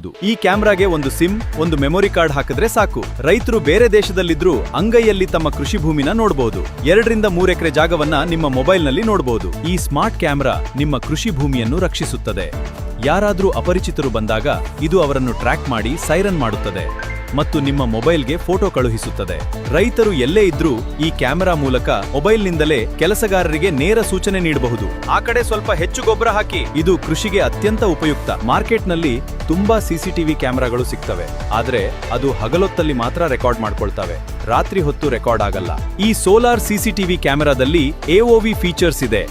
ಮಾಡಬಹುದು. ಈ ಕ್ಯಾಮೆರಾಗೆ ಒಂದು ಸಿಮ್, ಒಂದು ಮೆಮೊರಿ ಕಾರ್ಡ್ ಹಾಕಿದ್ರೆ ಸಾಕು. ರೈತರು ಬೇರೆ ದೇಶದಲ್ಲಿದ್ರೂ ಅಂಗೈಯಲ್ಲಿ ತಮ್ಮ ಕೃಷಿ ಭೂಮಿನ ನೋಡಬಹುದು. 2 ರಿಂದ 3 ಎಕರೆ ಜಾಗವನ್ನ ನಿಮ್ಮ ಮೊಬೈಲ್ನಲ್ಲಿ ನೋಡಬಹುದು. ಈ ಸ್ಮಾರ್ಟ್ ಕ್ಯಾಮೆರಾ ನಿಮ್ಮ ಕೃಷಿ ಭೂಮಿಯನ್ನು ರಕ್ಷಿಸುತ್ತದೆ. ಯಾರಾದ್ರೂ ಅಪರಿಚಿತರು ಬಂದಾಗ ಇದು ಅವರನ್ನು ಟ್ರ್ಯಾಕ್ ಮಾಡಿ ಸೈರನ್ ಮಾಡುತ್ತದೆ ಮತ್ತು ನಿಮ್ಮ ಮೊಬೈಲ್ಗೆ ಫೋಟೋ ಕಳುಹಿಸುತ್ತದೆ. ರೈತರು ಎಲ್ಲೇ ಇದ್ರೂ ಈ ಕ್ಯಾಮೆರಾ ಮೂಲಕ ಮೊಬೈಲ್ನಿಂದಲೇ ಕೆಲಸಗಾರರಿಗೆ ನೇರ ಸೂಚನೆ ನೀಡಬಹುದು. ಆ ಕಡೆ ಸ್ವಲ್ಪ ಹೆಚ್ಚು ಗೊಬ್ಬರ ಹಾಕಿ. ಇದು ಕೃಷಿಗೆ ಅತ್ಯಂತ ಉಪಯುಕ್ತ. ಮಾರ್ಕೆಟ್ನಲ್ಲಿ ತುಂಬಾ ಸಿಸಿಟಿವಿ ಕ್ಯಾಮೆರಾಗಳು ಸಿಗ್ತವೆ, ಆದ್ರೆ ಅದು ಹಗಲೊತ್ತಲ್ಲಿ ಮಾತ್ರ ರೆಕಾರ್ಡ್ ಮಾಡ್ಕೊಳ್ತವೆ, ರಾತ್ರಿ ಹೊತ್ತು ರೆಕಾರ್ಡ್ ಆಗಲ್ಲ. ಈ ಸೋಲಾರ್ ಸಿಸಿಟಿವಿ ಕ್ಯಾಮೆರಾದಲ್ಲಿ AOV ಫೀಚರ್ಸ್ ಇದೆ.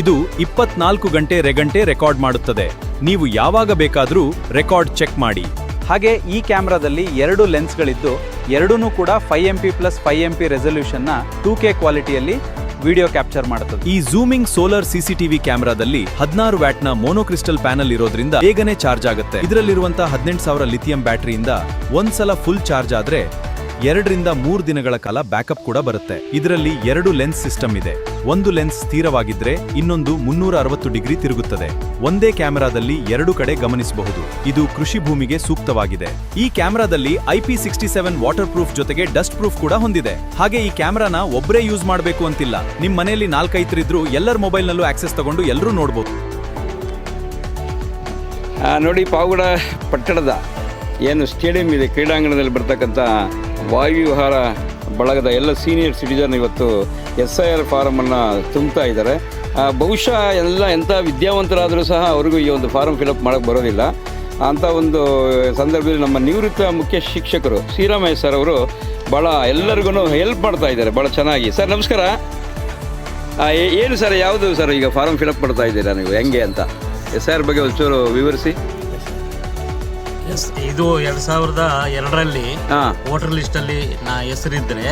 ಇದು 24 ಗಂಟೆ ರೆಕಾರ್ಡ್ ಮಾಡುತ್ತದೆ. ನೀವು ಯಾವಾಗ ಬೇಕಾದರೂ ರೆಕಾರ್ಡ್ ಚೆಕ್ ಮಾಡಿ. ಹಾಗೆ ಈ ಕ್ಯಾಮೆರಾದಲ್ಲಿ 2 ಲೆನ್ಸ್ಗಳಿದ್ದು ಎರಡೂ ಕೂಡ 5MP+5MP ರೆಸಲ್ಯೂಷನ್ನ 2K ಕ್ವಾಲಿಟಿಯಲ್ಲಿ ವಿಡಿಯೋ ಕ್ಯಾಪ್ಚರ್ ಮಾಡುತ್ತದೆ. ಈ ಝೂಮಿಂಗ್ ಸೋಲಾರ್ ಸಿಸಿಟಿವಿ ಕ್ಯಾಮೆರಾದಲ್ಲಿ 16 ವ್ಯಾಟ್ನ ಮೋನೋಕ್ರಿಸ್ಟಲ್ ಪ್ಯಾನಲ್ ಇರೋದ್ರಿಂದ ಬೇಗನೆ ಚಾರ್ಜ್ ಆಗುತ್ತೆ. ಇದರಲ್ಲಿರುವಂತಹ 18,000 ಲಿಥಿಯಂ ಬ್ಯಾಟರಿಯಿಂದ ಒಂದ್ಸಲ ಫುಲ್ ಚಾರ್ಜ್ ಆದ್ರೆ 2 ರಿಂದ 3 ದಿನಗಳ ಕಾಲ ಬ್ಯಾಕಪ್ ಕೂಡ ಬರುತ್ತೆ. ಇದರಲ್ಲಿ 2 ಲೆನ್ಸ್ ಸಿಸ್ಟಮ್ ಇದೆ. ಒಂದು ಲೆನ್ಸ್ ಸ್ಥಿರವಾಗಿದ್ರೆ ಇನ್ನೊಂದು 360 ಡಿಗ್ರಿ ತಿರುಗುತ್ತದೆ. ಒಂದೇ ಕ್ಯಾಮೆರಾದಲ್ಲಿ 2 ಕಡೆ ಗಮನಿಸಬಹುದು. ಇದು ಕೃಷಿ ಭೂಮಿಗೆ ಸೂಕ್ತವಾಗಿದೆ. ಈ ಕ್ಯಾಮೆರಾದಲ್ಲಿ IP67 ವಾಟರ್ ಪ್ರೂಫ್ ಜೊತೆಗೆ ಡಸ್ಟ್ ಪ್ರೂಫ್ ಕೂಡ ಹೊಂದಿದೆ. ಹಾಗೆ ಈ ಕ್ಯಾಮೆರಾನ ಒಬ್ಬರೇ ಯೂಸ್ ಮಾಡಬೇಕು ಅಂತಿಲ್ಲ. ನಿಮ್ಮ ಮನೆಯಲ್ಲಿ 4-5 ಇದ್ರೂ ಎಲ್ಲರ ಮೊಬೈಲ್ನಲ್ಲೂ ಆಕ್ಸೆಸ್ ತಗೊಂಡು ಎಲ್ಲರೂ ನೋಡಬಹುದು. ನೋಡಿ, ಪಾವಗಡ ಪಟ್ಟಣದ ಏನು ಸ್ಟೇಡಿಯಂ ಇದೆ, ಕ್ರೀಡಾಂಗಣದಲ್ಲಿ ಬರ್ತಕ್ಕಂಥ ವಾಯುವಿಹಾರ ಬಳಗದ ಎಲ್ಲ ಸೀನಿಯರ್ ಸಿಟಿಜನ್ ಇವತ್ತು SIR ಫಾರಮನ್ನು ತುಂಬ್ತಾ ಇದ್ದಾರೆ. ಬಹುಶಃ ಎಂಥ ವಿದ್ಯಾವಂತರಾದರೂ ಸಹ ಅವ್ರಿಗೂ ಈ ಒಂದು ಫಾರಮ್ ಫಿಲಪ್ ಮಾಡೋಕ್ಕೆ ಬರೋದಿಲ್ಲ. ಅಂಥ ಒಂದು ಸಂದರ್ಭದಲ್ಲಿ ನಮ್ಮ ನಿವೃತ್ತ ಮುಖ್ಯ ಶಿಕ್ಷಕರು ಶ್ರೀರಾಮಯ್ಯ ಸರ್ ಅವರು ಭಾಳ ಎಲ್ಲರಿಗೂ ಹೆಲ್ಪ್ ಮಾಡ್ತಾ ಇದ್ದಾರೆ, ಭಾಳ ಚೆನ್ನಾಗಿ. ಸರ್ ನಮಸ್ಕಾರ. ಏನು ಸರ್, ಯಾವುದು ಸರ್ ಈಗ ಫಾರಮ್ ಫಿಲಪ್ ಮಾಡ್ತಾ ಇದ್ದೀರಾ ನೀವು, ಹೆಂಗೆ ಅಂತ SIR ಬಗ್ಗೆ ಒಂಚೂರು ವಿವರಿಸಿ. ಇದು 2002ರಲ್ಲಿ ವೋಟರ್ ಲಿಸ್ಟ್ ಅಲ್ಲಿ ಹೆಸರಿದ್ರೆ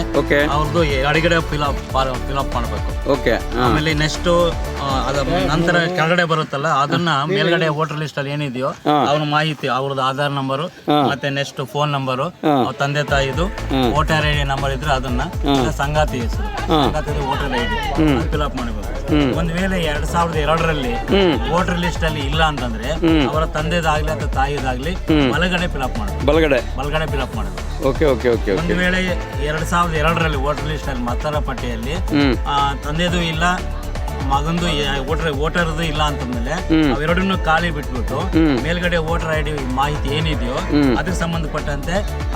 ಅವ್ರದ್ದು ಎಡಗಡೆ ಫಿಲಪ್ ಮಾಡಬೇಕು. ಆಮೇಲೆ ನೆಕ್ಸ್ಟ್ ಅದ ನಂತರ ಕೆಳಗಡೆ ಬರುತ್ತಲ್ಲ, ಅದನ್ನ ಮೇಲ್ಗಡೆ ವೋಟರ್ ಲಿಸ್ಟ್ ಅಲ್ಲಿ ಏನಿದೆಯೋ ಅವ್ರ ಮಾಹಿತಿ, ಅವ್ರದ್ದು ಆಧಾರ್ ನಂಬರು ಮತ್ತೆ ನೆಕ್ಸ್ಟ್ ಫೋನ್ ನಂಬರು, ತಂದೆ ತಾಯಿದು ವೋಟರ್ ID ನಂಬರ್ ಇದ್ರೆ ಅದನ್ನ, ಸಂಗಾತಿ ಹೆಸರು, ಸಂಗಾತಿ ವೋಟರ್ ID ಫಿಲಪ್ ಮಾಡಬೇಕು. ಒಂದ್ ವೇಳೆ 2002ರಲ್ಲಿ ವೋಟರ್ ಲಿಸ್ಟ್ ಅಲ್ಲಿ ಇಲ್ಲ ಅಂತಂದ್ರೆ ಅವರ ತಂದೆದಾಗ್ಲಿ ಅಥವಾ ತಾಯಿದಾಗ್ಲಿ ಬಲಗಡೆ ಫಿಲಪ್ ಮಾಡಬೇಕು, ಬಲಗಡೆ ಫಿಲಪ್ ಮಾಡಬೇಕು. ಒಂದು ವೇಳೆ 2002ರಲ್ಲಿ ವೋಟರ್ ಲಿಸ್ಟ್ ಅಲ್ಲಿ ಮತದಾರರ ಪಟ್ಟಿಯಲ್ಲಿ ತಂದೆದು ಇಲ್ಲ, ಮಗಂದು ವೋಟರ್ದು ಇಲ್ಲ ಅಂತಂದ್ರೆ ಅವೆರಡನ್ನು ಖಾಲಿ ಬಿಟ್ಬಿಟ್ಟು ಮೇಲ್ಗಡೆ ವೋಟರ್ ID ಮಾಹಿತಿ ಏನಿದೆಯೋ ಅದಕ್ಕೆ ಸಂಬಂಧಪಟ್ಟಂತೆ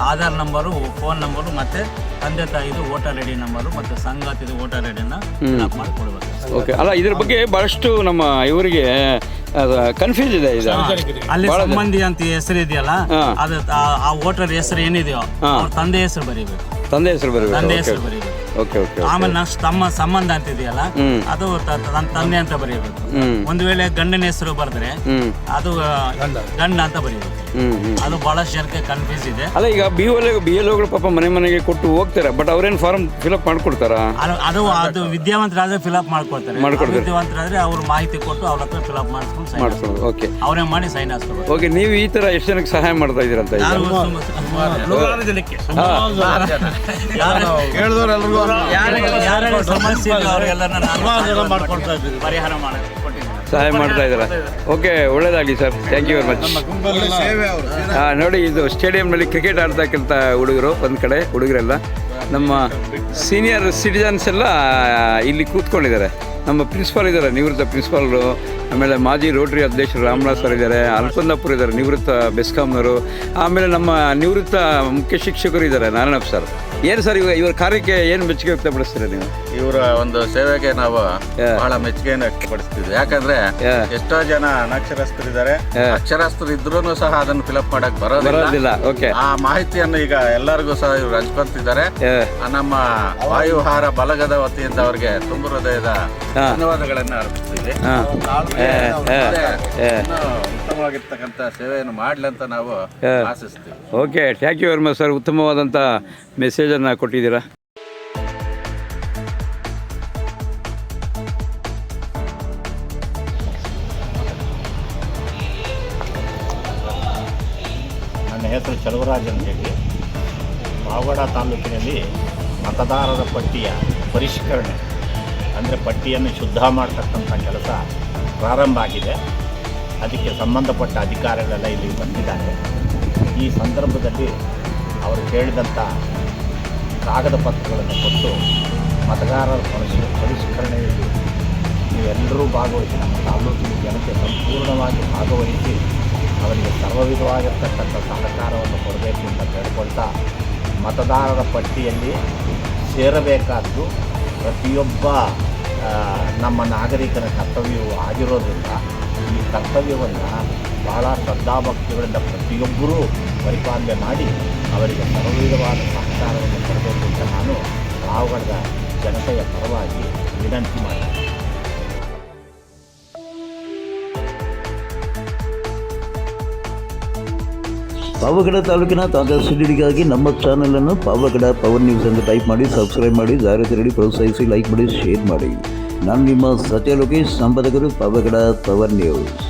ಆಧಾರ್ ನಂಬರು, ಫೋನ್ ನಂಬರು ಮತ್ತೆ ತಂದೆ ತಾಯಿದು ವೋಟರ್ ID ನಂಬರು ಮತ್ತೆ ಸಂಗಾತಿದು ವೋಟರ್ ID ಫಿಲಪ್ ಮಾಡಿ ಕೊಡಬೇಕು. ಅಲ್ಲ, ಇದ್ರ ಬಗ್ಗೆ ಬಹಳಷ್ಟು ನಮ್ಮ ಇವರಿಗೆ ಕನ್ಫ್ಯೂಸ್ ಇದೆ. ಅಲ್ಲಿ ಸಂಬಂಧಿ ಅಂತ ಹೆಸರು ಇದೆಯಲ್ಲ, ಅದು ಆ ವೋಟರ್ ಹೆಸರು ಏನಿದೆಯೋ ಅವ್ರ ತಂದೆ ಹೆಸರು ಬರೀಬೇಕು, ತಂದೆ ಹೆಸರು ಬರೀಬೇಕು. ಆಮೇಲೆ ನೆಕ್ಸ್ಟ್ ತಮ್ಮ ಸಂಬಂಧ ಅಂತ ಇದೆಯಲ್ಲ, ಅದು ತಂದೆ ಅಂತ ಬರೀಬೇಕು. ಒಂದು ವೇಳೆ ಗಂಡನ ಹೆಸರು ಬರೆದ್ರೆ ಅದು ಗಂಡ ಅಂತ ಬರೀಬೇಕು. ಅದು ಬಹಳಷ್ಟು ಜನಕ್ಕೆ ಕನ್ಫ್ಯೂಸ್ ಇದೆ. ಅಲ್ಲ, ಈಗ BLOಗಳು ಪಾಪ ಮನೆಗೆ ಕೊಟ್ಟು ಹೋಗ್ತಾರೆ, ಬಟ್ ಅವ್ರೇನು ಫಾರ್ಮ್ ಫಿಲಪ್ ಮಾಡ್ಕೊಡ್ತಾರ? ಅದು ವಿದ್ಯಾವಂತರಾದ್ರೆ ಫಿಲಪ್ ಮಾಡ್ಕೊಡ್ತಾರೆ. ವಿದ್ಯಾವಂತರಾದ್ರೆ ಅವ್ರು ಮಾಹಿತಿ ಕೊಟ್ಟು ಅವ್ರ ಹತ್ರ ಫಿಲಪ್ ಮಾಡಿಸ್ಕೊಂಡು ಅವರೇ ಮಾಡಿ ಸೈನ್ ಹಾಕ್ತಾರೆ. ನೀವು ಈ ತರ ಎಷ್ಟು ಜನಕ್ಕೆ ಸಹಾಯ ಮಾಡ್ತಾ ಇದೀರಂತ? ಸಹಾಯ ಮಾಡ್ತಾ ಇದ್ದಾರೆ. ಒಳ್ಳೇದಾಗಲಿ sir, thank you very much. ನೋಡಿ, ಇದು ಸ್ಟೇಡಿಯಂನಲ್ಲಿ ಕ್ರಿಕೆಟ್ ಆಡ್ತಕ್ಕಂಥ ಹುಡುಗರು, ಒಂದು ಕಡೆ ಹುಡುಗರೆಲ್ಲ ನಮ್ಮ ಸೀನಿಯರ್ ಸಿಟಿಜನ್ಸ್ ಎಲ್ಲ ಇಲ್ಲಿ ಕೂತ್ಕೊಂಡಿದ್ದಾರೆ. ನಮ್ಮ ಪ್ರಿನ್ಸಿಪಾಲ್ ಇದ್ದಾರೆ, ನಿವೃತ್ತ ಪ್ರಿನ್ಸಿಪಾಲ್ರು, ಆಮೇಲೆ ಮಾಜಿ ರೋಟರಿ ಅಧ್ಯಕ್ಷರು ರಾಮನಾಥ್ ಸರ್ ಇದ್ದಾರೆ, ಅಲ್ಪಂದಪುರ ಇದ್ದಾರೆ ನಿವೃತ್ತ ಬೆಸ್ಕಾಂನವರು, ಆಮೇಲೆ ನಮ್ಮ ನಿವೃತ್ತ ಮುಖ್ಯ ಶಿಕ್ಷಕರು ಇದ್ದಾರೆ ನಾರಾಯಣಪ್ಪ ಸರ್. ಏನು ಸರ್ ಇವರ ಕಾರ್ಯಕ್ಕೆ ಏನು ಮೆಚ್ಚುಗೆ ವ್ಯಕ್ತಪಡಿಸ್ತೀರಾ ನೀವು? ಇವರ ಒಂದು ಸೇವೆಗೆ ನಾವು ಬಹಳ ಮೆಚ್ಚುಗೆಯನ್ನು ವ್ಯಕ್ತಪಡಿಸ್ತೀವಿ. ಯಾಕಂದ್ರೆ ಎಷ್ಟೋ ಜನ ಅನಕ್ಷರಸ್ಥರಿದ್ದಾರೆ, ಅಕ್ಷರಸ್ಥರು ಇದ್ರೂ ಸಹ ಅದನ್ನು ಫಿಲಪ್ ಮಾಡಕ್ ಬರೋದಿಲ್ಲ. ಆ ಮಾಹಿತಿಯನ್ನು ಈಗ ಎಲ್ಲರಿಗೂ ಸಹ ಇವರು ಹಂಚ್ಕೊಂತಿದ್ದಾರೆ. ನಮ್ಮ ವಾಯುವಿಹಾರ ಬಲಗದ ವತಿಯಿಂದ ಅವರಿಗೆ ತುಂಬ ಹೃದಯದ ಧನ್ಯವಾದಗಳನ್ನು ಅರ್ಪಿಸ್ತೀವಿ. ಉತ್ತಮವಾಗಿರ್ತಕ್ಕಂಥ ಸೇವೆಯನ್ನು ಮಾಡ್ಲಿ ಅಂತ ನಾವು ಆಶಿಸ್ತೀವಿ. Thank you very much sir, ಉತ್ತಮವಾದಂಥ ಮೆಸೇಜನ್ನು ಕೊಟ್ಟಿದ್ದೀರಾ. ನನ್ನ ಹೆಸರು ಚಲುವರಾಜ್ ಅಂತ ಹೇಳಿ. ಪಾವಗಡ ತಾಲೂಕಿನಲ್ಲಿ ಮತದಾರರ ಪಟ್ಟಿಯ ಪರಿಷ್ಕರಣೆ ಅಂದರೆ ಪಟ್ಟಿಯನ್ನು ಶುದ್ಧ ಮಾಡ್ತಕ್ಕಂಥ ಕೆಲಸ ಪ್ರಾರಂಭ ಆಗಿದೆ. ಅದಕ್ಕೆ ಸಂಬಂಧಪಟ್ಟ ಅಧಿಕಾರಿಗಳೆಲ್ಲ ಇಲ್ಲಿ ಬಂದಿದ್ದಾರೆ. ಈ ಸಂದರ್ಭದಲ್ಲಿ ಅವರು ಕೇಳಿದಂಥ ಕಾಗದ ಪತ್ರಗಳನ್ನು ಕೊಟ್ಟು ಮತದಾರರ ಪರಿಷ್ಕರಣೆಯಲ್ಲಿ ನೀವೆಲ್ಲರೂ ಭಾಗವಹಿಸಿ, ನಮ್ಮ ತಾಲೂಕಿನ ಜನತೆ ಸಂಪೂರ್ಣವಾಗಿ ಭಾಗವಹಿಸಿ ಅವರಿಗೆ ಸರ್ವವಿಧವಾಗಿರ್ತಕ್ಕಂಥ ಸಹಕಾರವನ್ನು ಕೊಡಬೇಕು ಅಂತ ಕೇಳಿಕೊಳ್ತಾ, ಮತದಾರರ ಪಟ್ಟಿಯಲ್ಲಿ ಸೇರಬೇಕಾದ್ದು ಪ್ರತಿಯೊಬ್ಬ ನಮ್ಮ ನಾಗರಿಕನ ಕರ್ತವ್ಯವು ಆಗಿರೋದ್ರಿಂದ ಈ ಕರ್ತವ್ಯವನ್ನು ಬಹಳ ಶ್ರದ್ಧಾಭಕ್ತಿಗಳಿಂದ ಪ್ರತಿಯೊಬ್ಬರೂ ಪರಿಪಾಲನೆ ಮಾಡಿ ಅವರಿಗೆ ಸರ್ವವಿಧವಾದ ಸಹಕಾರವನ್ನು ಕೊಡಬೇಕು ಅಂತ ನಾನು ಪಾವಗಡದ ಜನತೆಯ ಪರವಾಗಿ ವಿನಂತಿ ಮಾಡ್ತೀನಿ. ಪಾವಗಡ ತಾಲೂಕಿನ ತಾಜಾ ಸುದ್ದಿಗಳಿಗಾಗಿ ನಮ್ಮ ಚಾನಲನ್ನು ಪಾವಗಡ ಪವರ್ ನ್ಯೂಸ್ ಎಂದು ಟೈಪ್ ಮಾಡಿ, ಸಬ್ಸ್ಕ್ರೈಬ್ ಮಾಡಿ, ಜಾಹೀರಾತು ನೀಡಿ ಪ್ರೋತ್ಸಾಹಿಸಿ, ಲೈಕ್ ಮಾಡಿ, ಶೇರ್ ಮಾಡಿ. ನಾನು ನಿಮ್ಮ ಸತ್ಯ ಲೋಕೇಶ್, ಸಂಪಾದಕರು, ಪಾವಗಡ ಪವರ್ ನ್ಯೂಸ್.